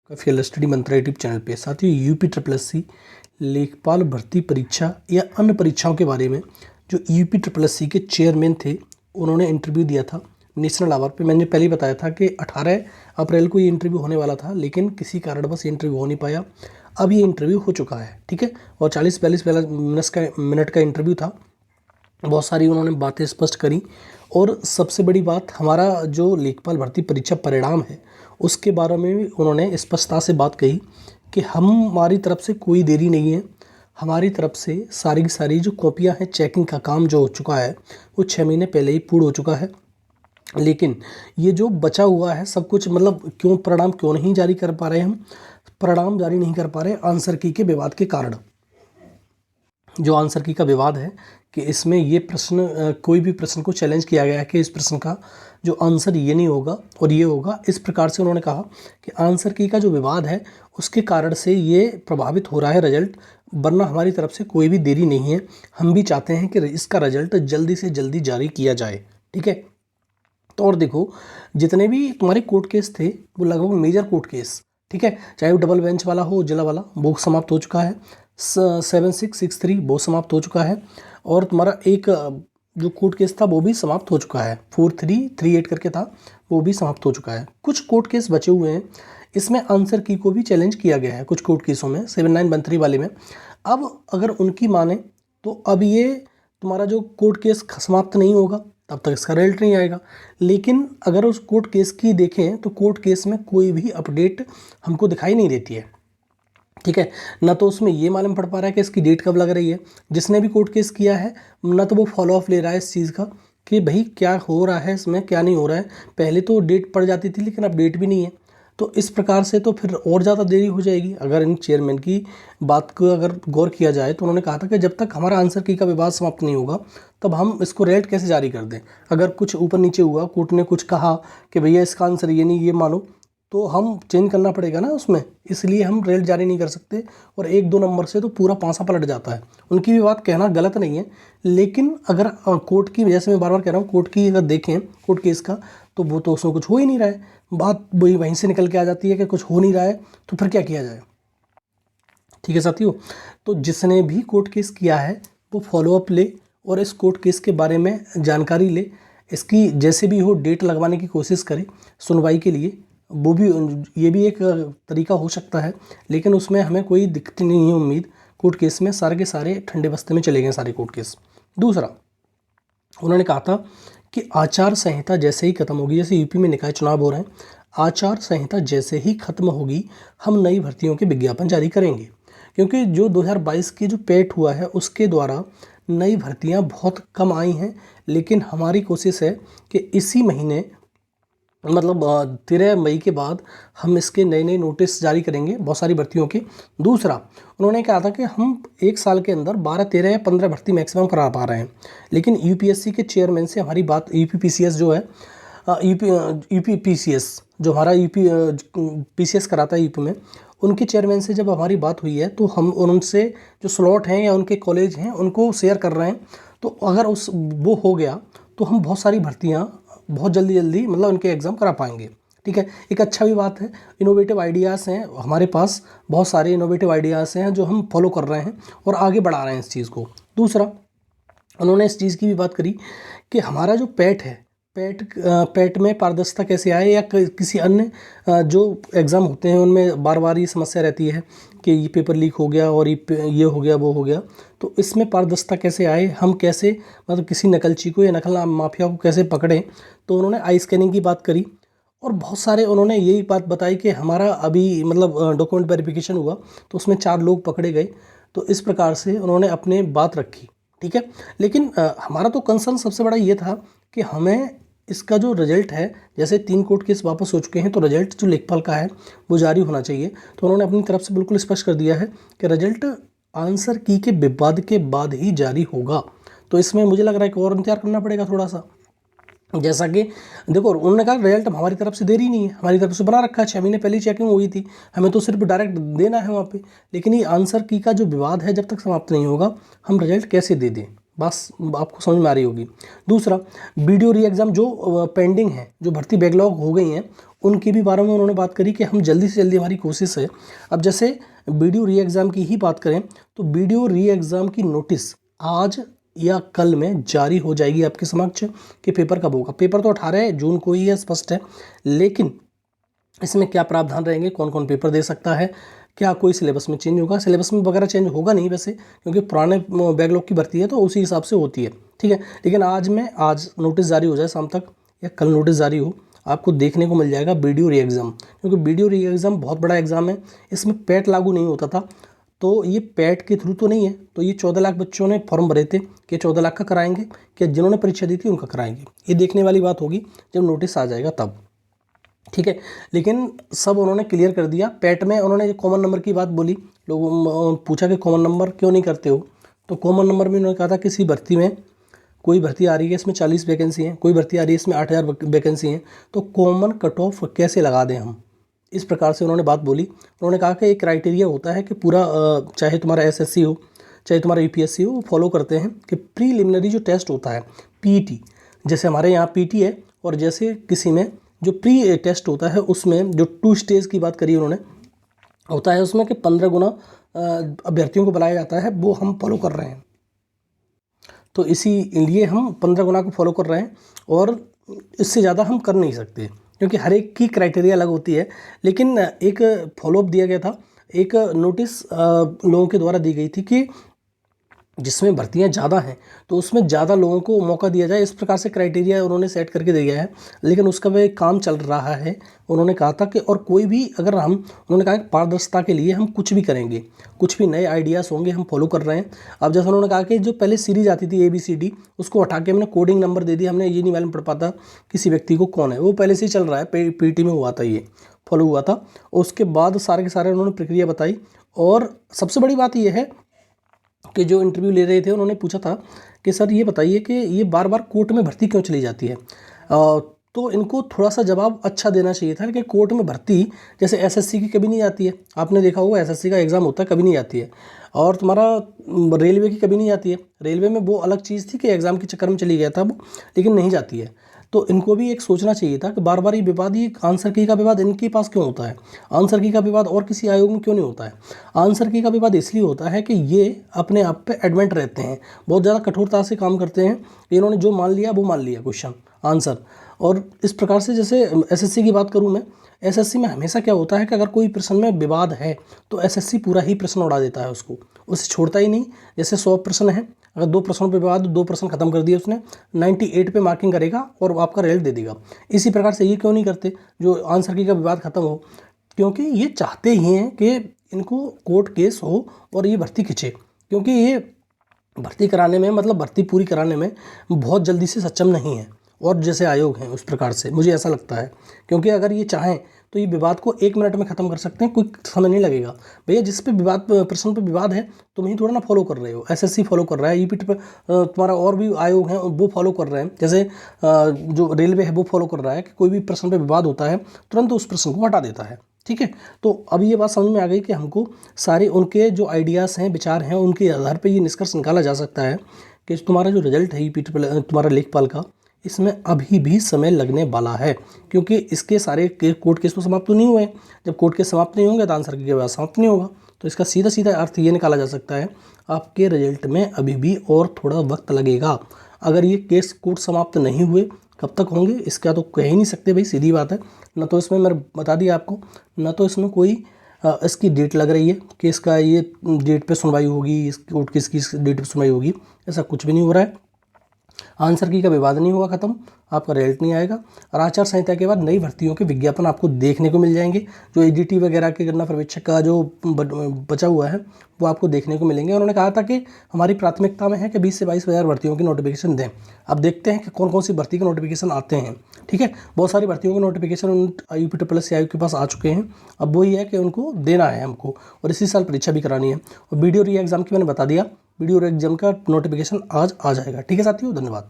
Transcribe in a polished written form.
काफ़ी स्टडी मंत्रा YouTube channel पे। साथ ही यूपी ट्रिपल एस सी लेखपाल भर्ती परीक्षा या अन्य परीक्षाओं के बारे में जो यूपी ट्रिपल एस सी के चेयरमैन थे उन्होंने इंटरव्यू दिया था नेशनल आवर पे। मैंने पहले ही बताया था कि 18 अप्रैल को ये इंटरव्यू होने वाला था, लेकिन किसी कारणवश ये इंटरव्यू हो नहीं पाया। अब ये इंटरव्यू हो चुका है, ठीक है। और 40-42 मिनट का इंटरव्यू था। बहुत सारी उन्होंने बातें स्पष्ट करी और सबसे बड़ी बात, हमारा जो लेखपाल भर्ती परीक्षा परिणाम है उसके बारे में भी उन्होंने स्पष्टता से बात कही कि हमारी तरफ से कोई देरी नहीं है। हमारी तरफ से सारी की सारी जो कॉपियां हैं, चेकिंग का काम जो हो चुका है वो 6 महीने पहले ही पूर्ण हो चुका है। लेकिन ये जो बचा हुआ है सब कुछ, मतलब परिणाम क्यों नहीं जारी कर पा रहे हम? परिणाम जारी नहीं कर पा रहे आंसर की के विवाद के कारण। जो आंसर की का विवाद है कि इसमें ये प्रश्न, कोई भी प्रश्न को चैलेंज किया गया है कि इस प्रश्न का जो आंसर ये नहीं होगा और ये होगा। इस प्रकार से उन्होंने कहा कि आंसर की का जो विवाद है उसके कारण से ये प्रभावित हो रहा है रिजल्ट, वरना हमारी तरफ से कोई भी देरी नहीं है। हम भी चाहते हैं कि इसका रिजल्ट जल्दी से जल्दी जारी किया जाए, ठीक है। तो और देखो, जितने भी तुम्हारे कोर्ट केस थे वो लगभग मेजर कोर्ट केस, ठीक है, चाहे वो डबल बेंच वाला हो, जिला वाला, वो समाप्त हो चुका है। 7663 वो समाप्त हो चुका है। और तुम्हारा एक जो कोर्ट केस था वो भी समाप्त हो चुका है, 4338 करके था, वो भी समाप्त हो चुका है। कुछ कोर्ट केस बचे हुए हैं, इसमें आंसर की को भी चैलेंज किया गया है कुछ कोर्ट केसों में, 7913 वाले में। अब अगर उनकी माने तो अब ये तुम्हारा जो कोर्ट केस समाप्त नहीं होगा तब तक इसका रिजल्ट नहीं आएगा। लेकिन अगर उस कोर्ट केस की देखें तो कोर्ट केस में कोई भी अपडेट हमको दिखाई नहीं देती है, ठीक है। ना तो उसमें ये मालूम पड़ पा रहा है कि इसकी डेट कब लग रही है, जिसने भी कोर्ट केस किया है, ना तो वो फॉलो अप ले रहा है इस चीज़ का कि भाई क्या हो रहा है इसमें, क्या नहीं हो रहा है। पहले तो डेट पड़ जाती थी लेकिन अब डेट भी नहीं है। तो इस प्रकार से तो फिर और ज़्यादा देरी हो जाएगी। अगर इन चेयरमैन की बात को अगर गौर किया जाए तो उन्होंने कहा था कि जब तक हमारा आंसर की का विवाद समाप्त नहीं होगा तब हम इसको रिजल्ट कैसे जारी कर दें। अगर कुछ ऊपर नीचे हुआ, कोर्ट ने कुछ कहा कि भैया इसका आंसर ये नहीं, ये मानो, तो हम चेंज करना पड़ेगा ना उसमें, इसलिए हम रिजल्ट जारी नहीं कर सकते। और 1-2 नंबर से तो पूरा पासा पलट जाता है। उनकी भी बात कहना गलत नहीं है, लेकिन अगर कोर्ट की, जैसे मैं बार बार कह रहा हूँ, कोर्ट की अगर देखें कोर्ट केस का, तो वो तो उसमें कुछ हो ही नहीं रहा है। बात वही वहीं से निकल के आ जाती है कि कुछ हो नहीं रहा है, तो फिर क्या किया जाए, ठीक है साथियों। तो जिसने भी कोर्ट केस किया है वो फॉलोअप ले और इस कोर्ट केस के बारे में जानकारी ले, इसकी जैसे भी हो डेट लगवाने की कोशिश करे सुनवाई के लिए। वो भी, ये भी एक तरीका हो सकता है, लेकिन उसमें हमें कोई दिक्कत नहीं है उम्मीद। कोर्ट केस में सारे के सारे ठंडे बस्ते में चले गए सारे कोर्ट केस। दूसरा, उन्होंने कहा था कि आचार संहिता जैसे ही खत्म होगी, जैसे यूपी में निकाय चुनाव हो रहे हैं, आचार संहिता जैसे ही खत्म होगी हम नई भर्तियों के विज्ञापन जारी करेंगे। क्योंकि जो 2022 की जो पेट हुआ है उसके द्वारा नई भर्तियां बहुत कम आई हैं, लेकिन हमारी कोशिश है कि इसी महीने, मतलब 13 मई के बाद हम इसके नए नए नोटिस जारी करेंगे बहुत सारी भर्तियों के। दूसरा, उन्होंने कहा था कि हम एक साल के अंदर 12, 13 या 15 भर्ती मैक्सिमम करा पा रहे हैं, लेकिन यूपीएससी के चेयरमैन से हमारी बात, यूपीपीसीएस जो है, यूपीपीसीएस जो हमारा पीसीएस कराता है यूपी में, उनके चेयरमैन से जब हमारी बात हुई है तो हम उनसे जो स्लॉट हैं या उनके कॉलेज हैं उनको शेयर कर रहे हैं। तो अगर वो हो गया तो हम बहुत सारी भर्तियां बहुत जल्दी जल्दी, मतलब उनके एग्ज़ाम करा पाएंगे, ठीक है। एक अच्छा भी बात है, इनोवेटिव आइडियाज़ हैं हमारे पास, बहुत सारे इनोवेटिव आइडियाज़ हैं जो हम फॉलो कर रहे हैं और आगे बढ़ा रहे हैं इस चीज़ को। दूसरा, उन्होंने इस चीज़ की भी बात करी कि हमारा जो पैट है, पैट में पारदर्शिता कैसे आए, या किसी अन्य जो एग्ज़ाम होते हैं उनमें बार बार ये समस्या रहती है कि ये पेपर लीक हो गया और ये हो गया वो हो गया, तो इसमें पारदर्शिता कैसे आए, हम कैसे, मतलब किसी नकलची को या नकल माफिया को कैसे पकड़ें। तो उन्होंने आई स्कैनिंग की बात करी और बहुत सारे उन्होंने यही बात बताई कि हमारा अभी, मतलब डॉक्यूमेंट वेरिफिकेशन हुआ तो उसमें 4 लोग पकड़े गए। तो इस प्रकार से उन्होंने अपने बात रखी, ठीक है। लेकिन हमारा तो कंसर्न सबसे बड़ा ये था कि हमें इसका जो रिजल्ट है, जैसे 3 कोर्ट केस वापस हो चुके हैं तो रिजल्ट जो लेखपाल का है वो जारी होना चाहिए। तो उन्होंने अपनी तरफ से बिल्कुल स्पष्ट कर दिया है कि रिजल्ट आंसर की के विवाद के बाद ही जारी होगा। तो इसमें मुझे लग रहा है कि और इंतजार करना पड़ेगा थोड़ा सा। जैसा कि देखो, उन्होंने कहा रिजल्ट हमारी तरफ से देरी नहीं है, हमारी तरफ से बना रखा है, 6 महीने पहले चेकिंग हुई थी, हमें तो सिर्फ डायरेक्ट देना है वहाँ पे। लेकिन ये आंसर की का जो विवाद है जब तक समाप्त नहीं होगा हम रिजल्ट कैसे दे दें, बस आपको समझ में आ रही होगी। दूसरा, वीडियो री एग्ज़ाम जो पेंडिंग है, जो भर्ती बैकलॉग हो गई हैं, उनके भी बारे में उन्होंने बात करी कि हम जल्दी से जल्दी, हमारी कोशिश है। अब जैसे वीडियो री एग्ज़ाम की ही बात करें तो वीडियो री एग्ज़ाम की नोटिस आज या कल में जारी हो जाएगी आपके समक्ष कि पेपर कब होगा। पेपर तो 18 जून को ही है, स्पष्ट है, लेकिन इसमें क्या प्रावधान रहेंगे, कौन कौन पेपर दे सकता है, क्या कोई सिलेबस में चेंज होगा, सिलेबस में वगैरह चेंज होगा नहीं वैसे, क्योंकि पुराने बैकलॉग की भर्ती है तो उसी हिसाब से होती है, ठीक है। लेकिन आज नोटिस जारी हो जाए शाम तक या कल नोटिस जारी हो, आपको देखने को मिल जाएगा वीडियो री एग्ज़ाम, क्योंकि वीडियो री एग्ज़ाम बहुत बड़ा एग्ज़ाम है। इसमें पैट लागू नहीं होता था, तो ये पैट के थ्रू तो नहीं है। तो ये 14 लाख बच्चों ने फॉर्म भरे थे कि 14 लाख का कराएंगे, क्या जिन्होंने परीक्षा दी थी उनका कराएंगे, ये देखने वाली बात होगी जब नोटिस आ जाएगा तब, ठीक है। लेकिन सब उन्होंने क्लियर कर दिया। पैट में उन्होंने कॉमन नंबर की बात बोली, लोगों पूछा कि कॉमन नंबर क्यों नहीं करते हो, तो कॉमन नंबर में उन्होंने कहा था किसी भर्ती में, कोई भर्ती आ रही है इसमें 40 वैकेंसी हैं, कोई भर्ती आ रही है इसमें 8000 वैकेंसी हैं, तो कॉमन कट ऑफ कैसे लगा दें हम, इस प्रकार से उन्होंने बात बोली। उन्होंने कहा कि एक क्राइटेरिया होता है कि पूरा चाहे तुम्हारा एसएससी हो चाहे तुम्हारा यूपीएससी हो, वो फॉलो करते हैं कि प्रीलिमिनरी जो टेस्ट होता है पीटी, जैसे हमारे यहाँ पीटी है, और जैसे किसी में जो प्री टेस्ट होता है उसमें जो 2 स्टेज की बात करी उन्होंने, होता है उसमें कि 15 गुना अभ्यर्थियों को बुलाया जाता है, वो हम फॉलो कर रहे हैं। तो इसीलिए हम 15 गुना को फॉलो कर रहे हैं और इससे ज़्यादा हम कर नहीं सकते, क्योंकि हर एक की क्राइटेरिया अलग होती है। लेकिन एक फॉलोअप दिया गया था, एक नोटिस लोगों के द्वारा दी गई थी कि जिसमें भर्तियां ज़्यादा हैं तो उसमें ज़्यादा लोगों को मौका दिया जाए, इस प्रकार से क्राइटेरिया उन्होंने सेट करके दिया है। लेकिन उसका वह काम चल रहा है। उन्होंने कहा था कि और कोई भी अगर उन्होंने कहा कि पारदर्शिता के लिए हम कुछ भी करेंगे, कुछ भी नए आइडियाज़ होंगे हम फॉलो कर रहे हैं। अब जैसे उन्होंने कहा कि जो पहले सीरीज आती थी ABCD, उसको हटा के हमने कोडिंग नंबर दे दिया, हमने ये नहीं मालूम पड़ पाता किसी व्यक्ति को कौन है, वो पहले से ही चल रहा है, पीटी में हुआ था, ये फॉलो हुआ था। उसके बाद सारे के सारे उन्होंने प्रक्रिया बताई। और सबसे बड़ी बात यह है कि जो इंटरव्यू ले रहे थे उन्होंने पूछा था कि सर ये बताइए कि ये बार बार कोर्ट में भर्ती क्यों चली जाती है। तो इनको थोड़ा सा जवाब अच्छा देना चाहिए था कि कोर्ट में भर्ती जैसे एसएससी की कभी नहीं आती है, आपने देखा होगा एसएससी का एग्ज़ाम होता है कभी नहीं आती है, और तुम्हारा रेलवे की कभी नहीं आती है। रेलवे में वो अलग चीज़ थी कि एग्ज़ाम के चक्कर में चली गया था वो, लेकिन नहीं जाती है। तो इनको भी एक सोचना चाहिए था कि बार बार ये विवाद, ये आंसर की का विवाद इनके पास क्यों होता है, आंसर की का विवाद और किसी आयोग में क्यों नहीं होता है। आंसर की का विवाद इसलिए होता है कि ये अपने आप पे एडमेंट रहते हैं, बहुत ज़्यादा कठोरता से काम करते हैं। इन्होंने जो मान लिया वो मान लिया क्वेश्चन आंसर। और इस प्रकार से जैसे एसएससी की बात करूँ मैं, एसएससी में हमेशा क्या होता है कि अगर कोई प्रश्न में विवाद है तो एसएससी पूरा ही प्रश्न उड़ा देता है, उसको उसे छोड़ता ही नहीं। जैसे 100 प्रश्न है, अगर 2 प्रश्नों पे विवाद, 2 प्रश्न खत्म कर दिए उसने, 98 पे मार्किंग करेगा और आपका रिजल्ट दे देगा। इसी प्रकार से ये क्यों नहीं करते जो आंसर की का विवाद खत्म हो, क्योंकि ये चाहते ही हैं कि इनको कोर्ट केस हो और ये भर्ती खिंचे, क्योंकि ये भर्ती कराने में, मतलब भर्ती पूरी कराने में बहुत जल्दी से सक्षम नहीं है, और जैसे आयोग हैं उस प्रकार से मुझे ऐसा लगता है। क्योंकि अगर ये चाहें तो ये विवाद को 1 मिनट में ख़त्म कर सकते हैं, कोई समय नहीं लगेगा। भैया जिस पे विवाद, प्रश्न पे विवाद है, तुम ही थोड़ा ना फॉलो कर रहे हो, एसएससी फॉलो कर रहा है, ईपीटी पे तुम्हारा और भी आयोग हैं वो फॉलो कर रहे हैं, जैसे जो रेलवे है वो फॉलो कर रहा है कि कोई भी प्रश्न पे विवाद होता है तुरंत उस प्रश्न को हटा देता है, ठीक है। तो अब ये बात समझ में आ गई कि हमको सारे उनके जो आइडियाज़ हैं, विचार हैं, उनके आधार पर ये निष्कर्ष निकाला जा सकता है कि तुम्हारा जो रिजल्ट है ईपीटी तुम्हारा लेखपाल का, इसमें अभी भी समय लगने वाला है, क्योंकि इसके सारे कोर्ट केस तो समाप्त नहीं हुए। जब कोर्ट केस समाप्त नहीं होंगे तो आंसर के बाद समाप्त नहीं होगा। तो इसका सीधा सीधा अर्थ ये निकाला जा सकता है, आपके रिजल्ट में अभी भी और थोड़ा वक्त लगेगा। अगर ये केस कोर्ट समाप्त नहीं हुए, कब तक होंगे इसका तो कह ही नहीं सकते भाई, सीधी बात है। न तो इसमें मैंने बता दिया आपको, न तो इसमें कोई इसकी डेट लग रही है कि इसका ये डेट पे सुनवाई होगी, इस कोर्ट केस की इस डेट पे सुनवाई होगी, ऐसा कुछ भी नहीं हो रहा है। आंसर की का विवाद नहीं हुआ खत्म, आपका रिजल्ट नहीं आएगा। और आचार संहिता के बाद नई भर्तियों के विज्ञापन आपको देखने को मिल जाएंगे। जो एडीटी वगैरह के गणना पर्यवेक्षक का जो बचा हुआ है वो आपको देखने को मिलेंगे। उन्होंने कहा था कि हमारी प्राथमिकता में है कि 20 से 22 हज़ार भर्तियों की नोटिफिकेशन दें। अब देखते हैं कि कौन कौन सी भर्ती के नोटिफिकेशन आते हैं, ठीक है। बहुत सारी भर्तियों के नोटिफिकेशन यूपीट्रिपलएससी आयोग के पास आ चुके हैं। अब वही है कि उनको देना है हमको, और इसी साल परीक्षा भी करानी है। और वीडियो री एग्ज़ाम की मैंने बता दिया, वीडियो री एग्ज़ाम का नोटिफिकेशन आज आ जाएगा, ठीक है साथियों, धन्यवाद।